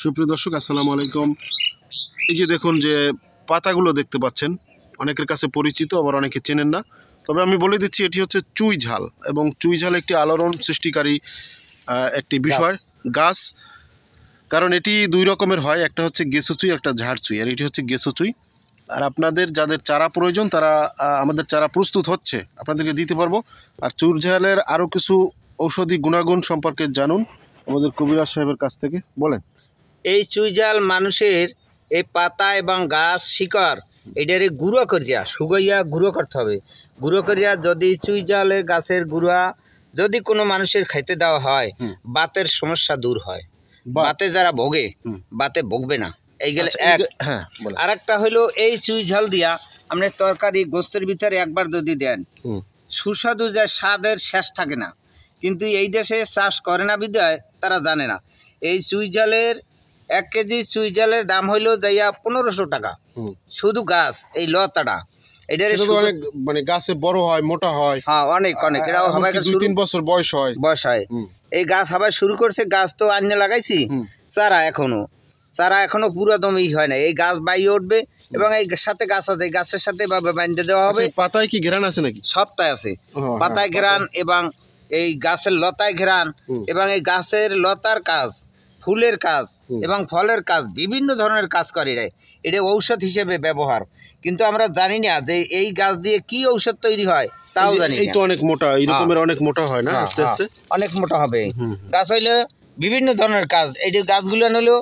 সুপ্রিয় দর্শক, আসসালামু আলাইকুম। এই যে দেখুন যে পাতাগুলো দেখতে পাচ্ছেন, অনেকের কাছে পরিচিত, আবার অনেকে চেনেন না। তবে আমি বলে দিচ্ছি, এটি হচ্ছে চুই ঝাল, এবং চুই ঝাল একটি আলোড়ন সৃষ্টিকারী একটি বিষয় গাছ। কারণ এটি দুই রকমের হয়, একটা হচ্ছে গেসো চুই, একটা ঝাড় চুই, আর এটি হচ্ছে গেসো চুই। আর আপনাদের যাদের চারা প্রয়োজন তারা আমাদের চারা প্রস্তুত হচ্ছে, আপনাদেরকে দিতে পারবো। আর চুই ঝালের আরও কিছু ঔষধি গুণাগুণ সম্পর্কে জানুন আমাদের কবিরাজ সাহেবের কাছ থেকে। বলেন। এই চুইঝাল মানুষের এই পাতা এবং গাছ শিকড় এটারে গুঁড়ো করিয়া শুকাইয়া গুঁড়ো করতে হবে। গুঁড়ো করিয়া যদি চুইঝালের গাছের গুঁড়া যদি কোনো মানুষের খাইতে দেওয়া হয়, বাতের সমস্যা দূর হয়। বাতে যারা ভোগে বাতে ভোগবে না। এই গেলে এক। আর একটা হলো এই চুইঝাল দিয়া আপনি তরকারি গোস্তের ভিতরে একবার যদি দেন, সুস্বাদু যে স্বাদের শেষ থাকে না। কিন্তু এই দেশে চাষ করে না বিধায় তারা জানে না। এই চুইঝালের 1 কেজি চুইঝালের দাম হইল যাইয়া 1500 টাকা। শুধু গাছ এই লতাটা এটার অনেক মানে গাছে বড় হয়, মোটা হয়। হ্যাঁ, অনেক অনেক। এরা সবাই 2-3 বছর বয়স হয়। এই গাছ সবাই শুরু করছে। গাছ তো আন্য লাগাইছি, চারা এখনো পুরো দমই হয় না। এই গাছ বাইয়ে উঠবে এবং এই সাথে গাছ আছে, এই গাছের সাথে বাঁধে দেওয়া হবে। পাতায় কি ঘেরান আছে নাকি? সবটাই আছে, পাতায় ঘেরান এবং এই গাছের লতায় ঘেরান, এবং এই গাছের লতার কাজ, ফুলের কাজ এবং ফলের কাজ, বিভিন্ন ধরনের কাজ করে এটা ঔষধ হিসেবে ব্যবহার। কিন্তু আমরা জানি না যে এই গাছ দিয়ে কি ঔষধ তৈরি হয়, তাও জানি। এই তো অনেক মোটা, এই রকমের অনেক মোটা হয় না? আস্তে আস্তে অনেক মোটা হবে। গাছ হইলে বিভিন্ন ধরনের কাজ। এই যে গাছগুলো হলো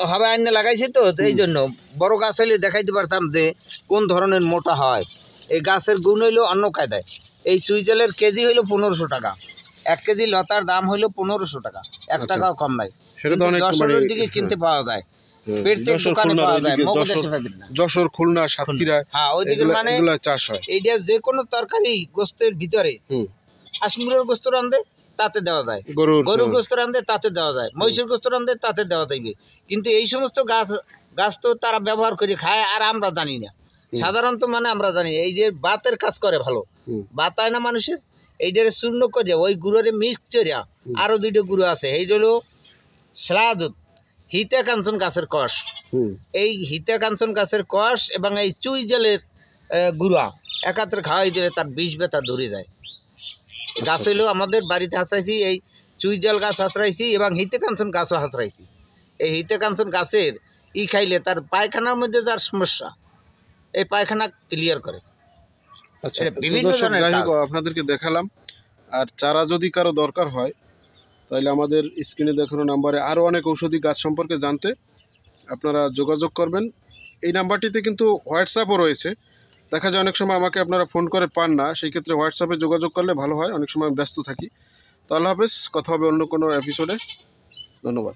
হবে আইন লাগাইছে, তো এই জন্য বড় গাছ হইলে দেখাইতে পারতাম যে কোন ধরনের মোটা হয়। এই গাছের গুণ হইলো অন্য কায়দায়। এই চুইঝালের কেজি হইলো 1500 টাকা। 1 কেজি লতার দাম হইলো 1500 টাকা, 1 টাকাও কম নাই। সেটা তো অনেক যশোরের দিকে কিনতে পাওয়া যায়, যশোর, খুলনা, সাতক্ষীরা, হ্যাঁ ওইদিকে মানে চাষ হয়। এইটা যে কোনো তরকারি গোস্তের ভিতরে আসমুরের গোস্ত রান্ধে তাতে দেওয়া যায়, গরুর গোস্ত রান্ধে তাতে দেওয়া যায়, মহিষের গোস্ত রান্ধে তাতে দেওয়া যাইবে। কিন্তু এই সমস্ত গাছ তো তারা ব্যবহার করে খায়, আর আমরা জানি না। সাধারণত মানে আমরা জানি এই যে বাতের কাজ করে ভালো, বাত হয় না মানুষের, এইটারে চূর্ণ করে ওই গুঁড়োরে মিক্স করিয়া আরো 2টা গুঁড়ো আছে, এই হলো স্লাদুত হিতে কাঞ্চন গাছের কষ। এই হিতে কাঞ্চন গাছের কষ এবং এই চুইঝালের গুঁড়া একাত্রে খাওয়াই দিলে তার বিষ ব্যথা ধরে যায়। গাছ হইলেও আমাদের বাড়িতে হাঁচড়াইছি, এই চুইঝাল গাছ হাঁচড়াইছি এবং হিতে কাঞ্চন গাছও হাঁচড়াইছি। এই হিতে কাঞ্চন গাছের খাইলে তার পায়খানার মধ্যে যার সমস্যা, এই পায়খানা ক্লিয়ার করে। বিভিন্ন আপনাদেরকে দেখালাম। আর চারা যদি কারো দরকার হয় তাহলে আমাদের স্ক্রিনে দেখানো নাম্বারে আরও অনেক ঔষধি গাছ সম্পর্কে জানতে আপনারা যোগাযোগ করবেন। এই নাম্বারটিতে কিন্তু হোয়াটসঅ্যাপও রয়েছে। দেখা যায় অনেক সময় আমাকে আপনারা ফোন করে পান না, সেই ক্ষেত্রে হোয়াটসঅ্যাপে যোগাযোগ করলে ভালো হয়। অনেক সময় ব্যস্ত থাকি। তো আল্লাহ হাফেজ, কথা হবে অন্য কোনো এপিসোডে। ধন্যবাদ।